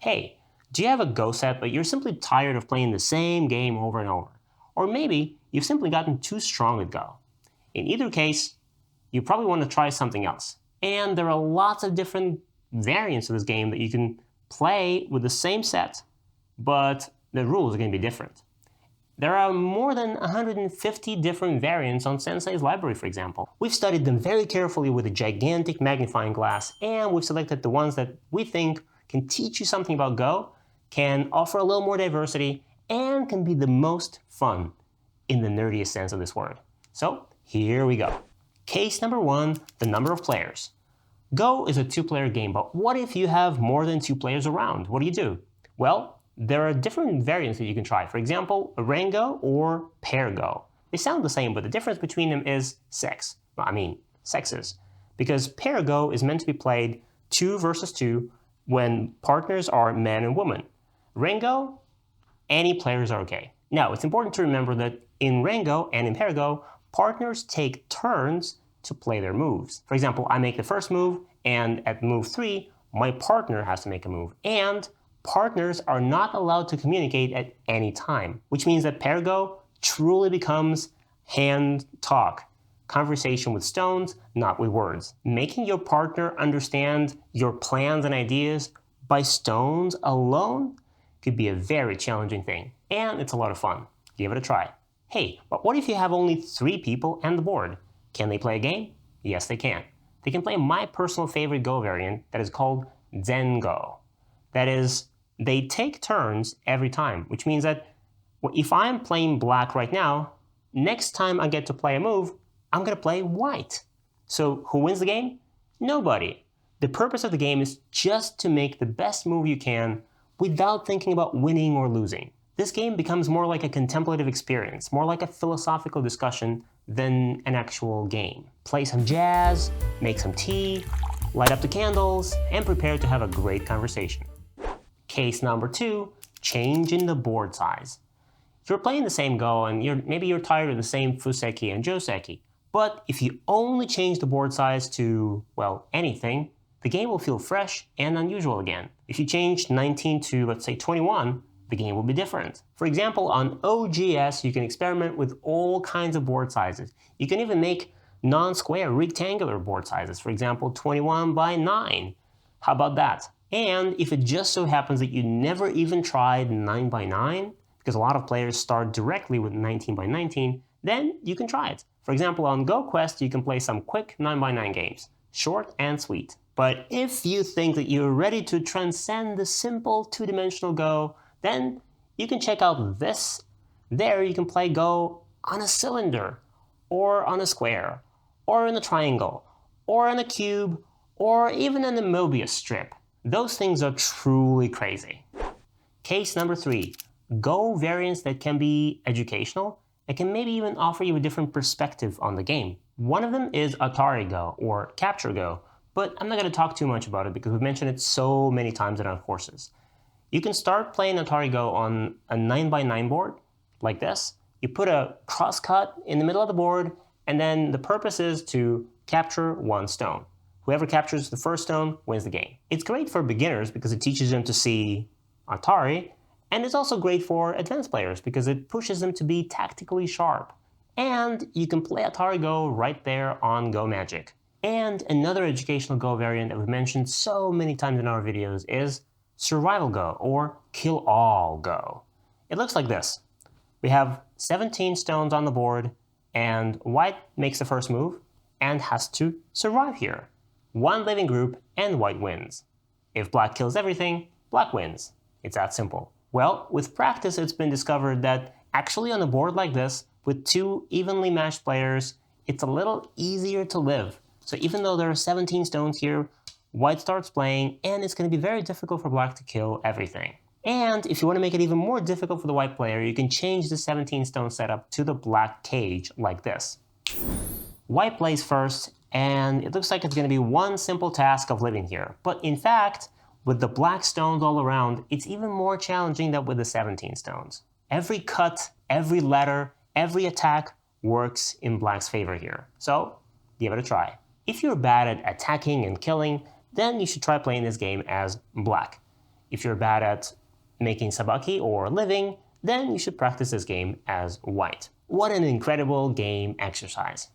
Hey, do you have a Go set, but you're simply tired of playing the same game over and over? Or maybe you've simply gotten too strong at Go. In either case, you probably want to try something else. And there are lots of different variants of this game that you can play with the same set, but the rules are going to be different. There are more than 150 different variants on Sensei's library, for example. We've studied them very carefully with a gigantic magnifying glass, and we've selected the ones that we think can teach you something about Go, can offer a little more diversity, and can be the most fun in the nerdiest sense of this word. So here we go. Case number 1, the number of players. Go is a 2-player game, but what if you have more than 2 players around? What do? Well, there are different variants that you can try. For example, Arrange Go or Pair Go. They sound the same, but the difference between them is sexes. Because Pair Go is meant to be played 2 versus 2 when partners are man and woman. Arrange Go, any players are okay. Now, it's important to remember that in Arrange Go and in Pair Go, partners take turns to play their moves. For example, I make the first move, and at move 3, my partner has to make a move. And partners are not allowed to communicate at any time, which means that Pair Go truly becomes hand talk, conversation with stones, not with words. Making your partner understand your plans and ideas by stones alone could be a very challenging thing, and it's a lot of fun. Give it a try. Hey, but what if you have only 3 people and the board? Can they play a game? Yes, they can. They can play my personal favorite Go variant that is called Zen Go. That is, they take turns every time, which means that if I'm playing black right now, next time I get to play a move, I'm going to play white. So who wins the game? Nobody. The purpose of the game is just to make the best move you can without thinking about winning or losing. This game becomes more like a contemplative experience, more like a philosophical discussion than an actual game. Play some jazz, make some tea, light up the candles, and prepare to have a great conversation. Case number 2, changing the board size. You're playing the same Go and maybe you're tired of the same Fuseki and Joseki, but if you only change the board size to, well, anything, the game will feel fresh and unusual again. If you change 19 to, let's say, 21, the game will be different. For example, on OGS, you can experiment with all kinds of board sizes. You can even make non-square, rectangular board sizes, for example, 21 by 9. How about that? And if it just so happens that you never even tried 9 by 9, because a lot of players start directly with 19 by 19, then you can try it. For example, on GoQuest, you can play some quick 9 by 9 games, short and sweet. But if you think that you're ready to transcend the simple 2-dimensional Go, then you can check out this. There you can play Go on a cylinder, or on a square, or in a triangle, or in a cube, or even in a Mobius strip. Those things are truly crazy. Case number 3, Go variants that can be educational and can maybe even offer you a different perspective on the game. One of them is Atari Go, or Capture Go, but I'm not going to talk too much about it because we've mentioned it so many times in our courses. You can start playing Atari Go on a 9 by 9 board, like this. You put a crosscut in the middle of the board, and then the purpose is to capture 1 stone. Whoever captures the first stone wins the game. It's great for beginners because it teaches them to see Atari, and it's also great for advanced players because it pushes them to be tactically sharp. And you can play Atari Go right there on Go Magic. And another educational Go variant that we've mentioned so many times in our videos is Survival Go, or Kill All Go. It looks like this. We have 17 stones on the board, and white makes the first move and has to survive here. 1 living group and white wins. If black kills everything, black wins. It's that simple. Well, with practice, it's been discovered that actually on a board like this, with 2 evenly matched players, it's a little easier to live. So even though there are 17 stones here, white starts playing, and it's going to be very difficult for black to kill everything. And if you want to make it even more difficult for the white player, you can change the 17 stone setup to the black cage like this. White plays first, and it looks like it's going to be 1 simple task of living here. But in fact, with the black stones all around, it's even more challenging than with the 17 stones. Every cut, every letter, every attack works in black's favor here. So give it a try. If you're bad at attacking and killing, then you should try playing this game as black. If you're bad at making sabaki or living, then you should practice this game as white. What an incredible game exercise.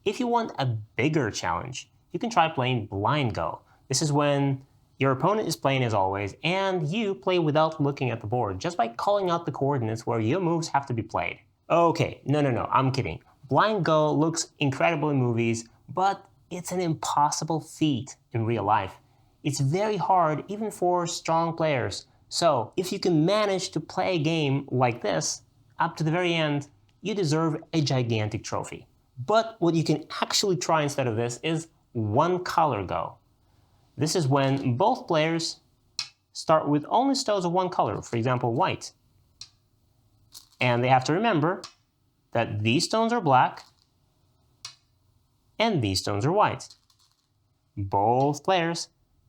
If you want a bigger challenge, you can try playing blind Go. This is when your opponent is playing as always, and you play without looking at the board, just by calling out the coordinates where your moves have to be played. Okay, no, I'm kidding. Blind Go looks incredible in movies, but it's an impossible feat in real life. It's very hard even for strong players. So if you can manage to play a game like this up to the very end, you deserve a gigantic trophy. But what you can actually try instead of this is one color Go. This is when both players start with only stones of one color, for example, white. And they have to remember that these stones are black and these stones are white. Both players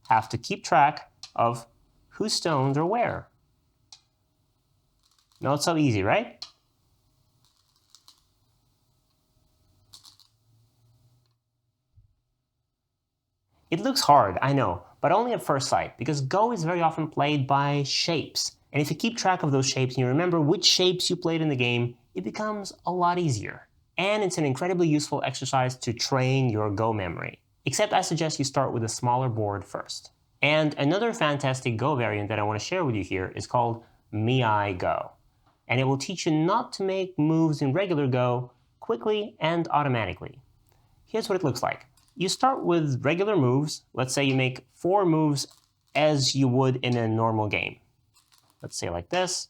have to keep track of whose stones are where. Not so easy, right? It looks hard, I know, but only at first sight, because Go is very often played by shapes. And if you keep track of those shapes and you remember which shapes you played in the game, it becomes a lot easier. And it's an incredibly useful exercise to train your Go memory. Except I suggest you start with a smaller board first. And another fantastic Go variant that I want to share with you here is called Mii Go. And it will teach you not to make moves in regular Go quickly and automatically. Here's what it looks like. You start with regular moves. Let's say you make 4 moves as you would in a normal game. Let's say like this.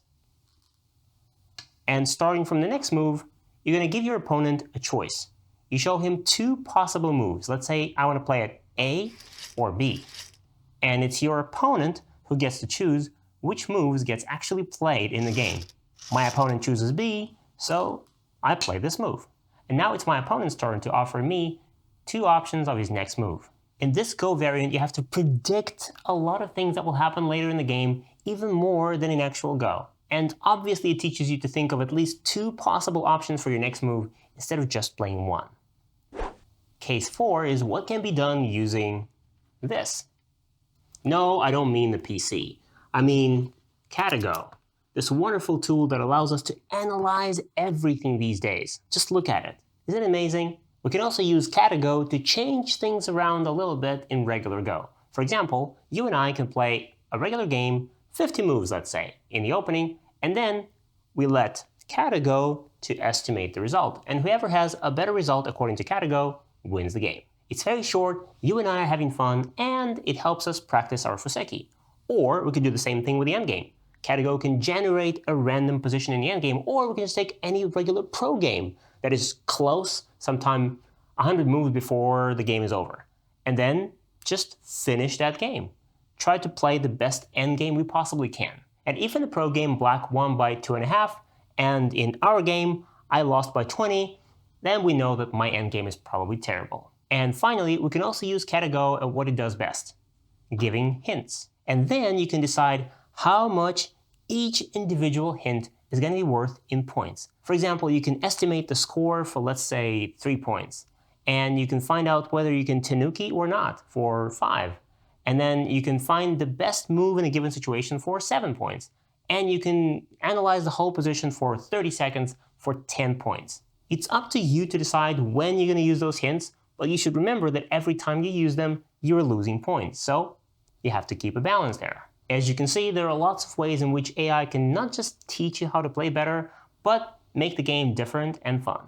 And starting from the next move, you're going to give your opponent a choice. You show him 2 possible moves. Let's say I want to play at A or B. And it's your opponent who gets to choose which moves gets actually played in the game. My opponent chooses B, so I play this move. And now it's my opponent's turn to offer me 2 options of his next move. In this Go variant, you have to predict a lot of things that will happen later in the game, even more than in actual Go. And obviously it teaches you to think of at least 2 possible options for your next move instead of just playing 1. Case 4 is what can be done using this. No, I don't mean the PC. I mean Katago, this wonderful tool that allows us to analyze everything these days. Just look at it. Isn't it amazing? We can also use Katago to change things around a little bit in regular Go. For example, you and I can play a regular game, 50 moves, let's say, in the opening, and then we let Katago to estimate the result. And whoever has a better result according to Katago wins the game. It's very short, you and I are having fun, and it helps us practice our Fuseki. Or we could do the same thing with the endgame. Katago can generate a random position in the endgame, or we can just take any regular pro game that is close, sometime 100 moves before the game is over. And then just finish that game. Try to play the best endgame we possibly can. And if in the pro game Black won by 2.5, and in our game I lost by 20, then we know that my endgame is probably terrible. And finally, we can also use Katago at what it does best, giving hints. And then you can decide how much each individual hint is going to be worth in points. For example, you can estimate the score for, let's say, 3 points. And you can find out whether you can Tenuki or not for 5. And then you can find the best move in a given situation for 7 points. And you can analyze the whole position for 30 seconds for 10 points. It's up to you to decide when you're going to use those hints, but you should remember that every time you use them, you're losing points. So you have to keep a balance there. As you can see, there are lots of ways in which AI can not just teach you how to play better, but make the game different and fun.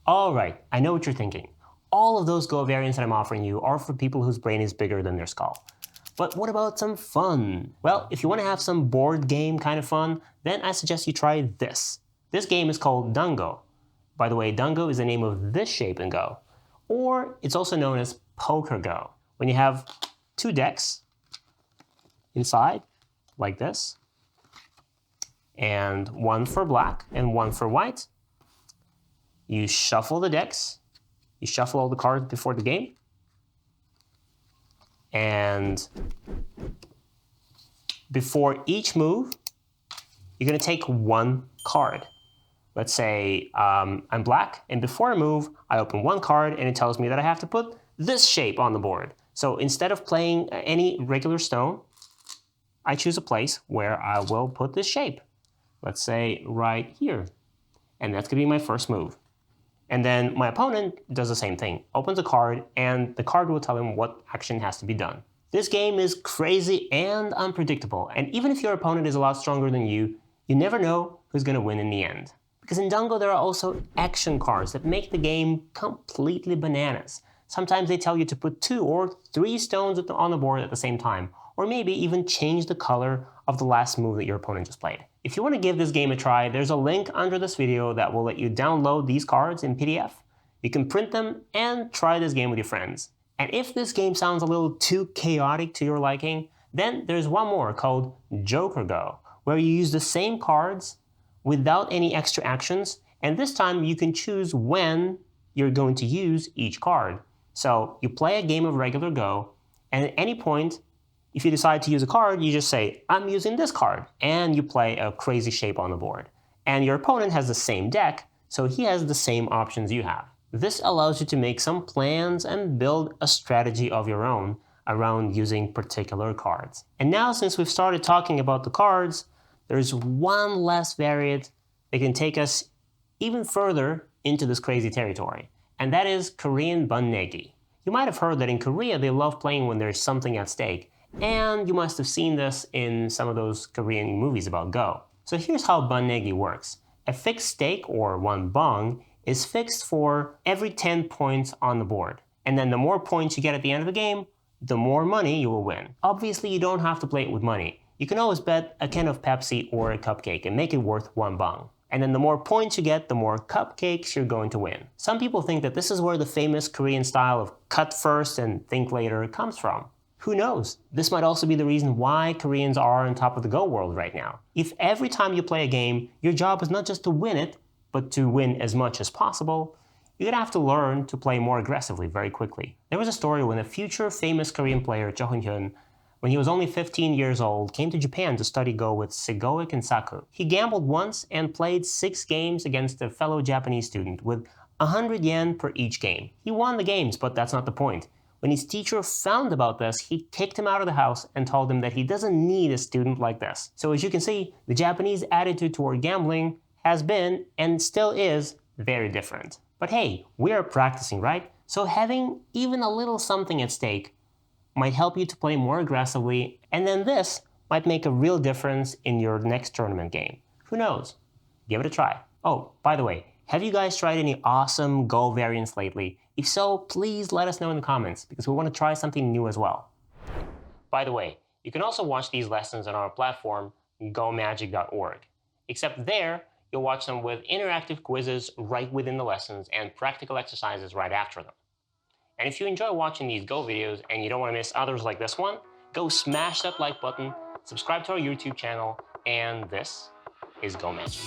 Alright, I know what you're thinking. All of those Go variants that I'm offering you are for people whose brain is bigger than their skull. But what about some fun? Well, if you want to have some board game kind of fun, then I suggest you try this. This game is called Dango. By the way, Dango is the name of this shape in Go. Or it's also known as Poker Go. When you have 2 decks inside, like this, and one for black and one for white, you shuffle the decks, you shuffle all the cards before the game, and before each move, you're going to take 1 card. Let's say I'm black, and before I move, I open 1 card, and it tells me that I have to put this shape on the board. So instead of playing any regular stone, I choose a place where I will put this shape. Let's say right here. And that's going to be my first move. And then my opponent does the same thing, opens a card, and the card will tell him what action has to be done. This game is crazy and unpredictable, and even if your opponent is a lot stronger than you never know who's going to win in the end. Because in Dango there are also action cards that make the game completely bananas. Sometimes they tell you to put 2 or 3 stones on the board at the same time, or maybe even change the color of the last move that your opponent just played. If you want to give this game a try, there's a link under this video that will let you download these cards in PDF. You can print them and try this game with your friends. And if this game sounds a little too chaotic to your liking, then there's one more called Joker Go, where you use the same cards without any extra actions, and this time you can choose when you're going to use each card. So you play a game of regular Go, and at any point, if you decide to use a card, you just say, I'm using this card, and you play a crazy shape on the board. And your opponent has the same deck, so he has the same options you have. This allows you to make some plans and build a strategy of your own around using particular cards. And now, since we've started talking about the cards, there's one last variant that can take us even further into this crazy territory, and that is Korean Bunnegi. You might have heard that in Korea they love playing when there's something at stake, and you must have seen this in some of those Korean movies about Go. So here's how Bunnegi works. A fixed stake, or one bong, is fixed for every 10 points on the board. And then the more points you get at the end of the game, the more money you will win. Obviously, you don't have to play it with money. You can always bet a can of Pepsi or a cupcake and make it worth 1 bong. And then the more points you get, the more cupcakes you're going to win. Some people think that this is where the famous Korean style of cut first and think later comes from. Who knows? This might also be the reason why Koreans are on top of the Go world right now. If every time you play a game, your job is not just to win it, but to win as much as possible, you're gonna have to learn to play more aggressively very quickly. There was a story when a future famous Korean player, Cho Hyun-hyun, when he was only 15 years old, came to Japan to study Go with Segoe and Saku. He gambled once and played 6 games against a fellow Japanese student with 100 yen per each game. He won the games, but that's not the point. When his teacher found about this, he kicked him out of the house and told him that he doesn't need a student like this. So as you can see, the Japanese attitude toward gambling has been, and still is, very different. But hey, we are practicing, right? So having even a little something at stake might help you to play more aggressively, and then this might make a real difference in your next tournament game. Who knows? Give it a try. Oh, by the way, have you guys tried any awesome Go variants lately? If so, please let us know in the comments, because we want to try something new as well. By the way, you can also watch these lessons on our platform, gomagic.org. Except there, you'll watch them with interactive quizzes right within the lessons and practical exercises right after them. And if you enjoy watching these Go videos and you don't want to miss others like this one, go smash that like button, subscribe to our YouTube channel, and this is Go Magic.